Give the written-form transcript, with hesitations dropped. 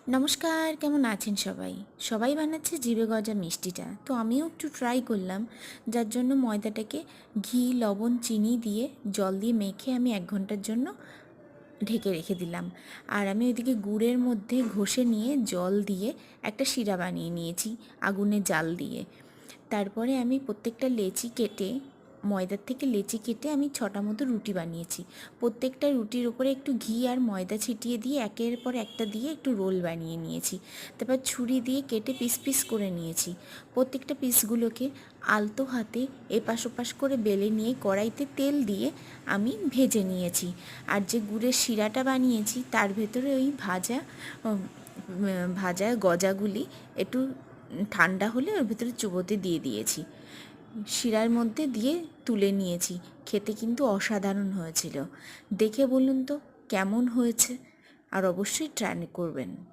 নমস্কার, কেমন আছেন সবাই? সবাই বানাচ্ছে জিভে গজা মিষ্টিটা, তো আমিও একটু ট্রাই করলাম। যার জন্য ময়দাটাকে ঘি, লবণ, চিনি দিয়ে জল দিয়ে মেখে আমি 1 ঘন্টার জন্য ঢেকে রেখে দিলাম। আর আমি ওইদিকে গুড়ের মধ্যে ঘষে নিয়ে জল দিয়ে একটা শিরা বানিয়ে নিয়েছি আগুনে জাল দিয়ে। তারপরে আমি প্রত্যেকটা লেচি কেটে, ময়দার থেকে লেচি কেটে আমি 6টা মতো রুটি বানিয়েছি। প্রত্যেকটা রুটির উপরে একটু ঘি আর ময়দা ছিটিয়ে দিয়ে একের পর একটা দিয়ে একটু রোল বানিয়ে নিয়েছি। তারপর ছুরি দিয়ে কেটে পিস পিস করে নিয়েছি। প্রত্যেকটা পিসগুলোকে আলতো হাতে এপাশ ওপাশ করে বেলে নিয়ে কড়াইতে তেল দিয়ে আমি ভেজে নিয়েছি। আর যে গুড়ের শিরাটা বানিয়েছি তার ভেতরে ওই ভাজা গজাগুলি একটু ঠান্ডা হলে ওর ভেতরে চুবোতে দিয়ে দিয়েছি, শিরার মধ্যে দিয়ে তুলে নিয়েছি। খেতে কিন্তু অসাধারণ হয়েছিল। দেখে বলুন তো কেমন হয়েছে, আর অবশ্যই ট্রাই করবেন।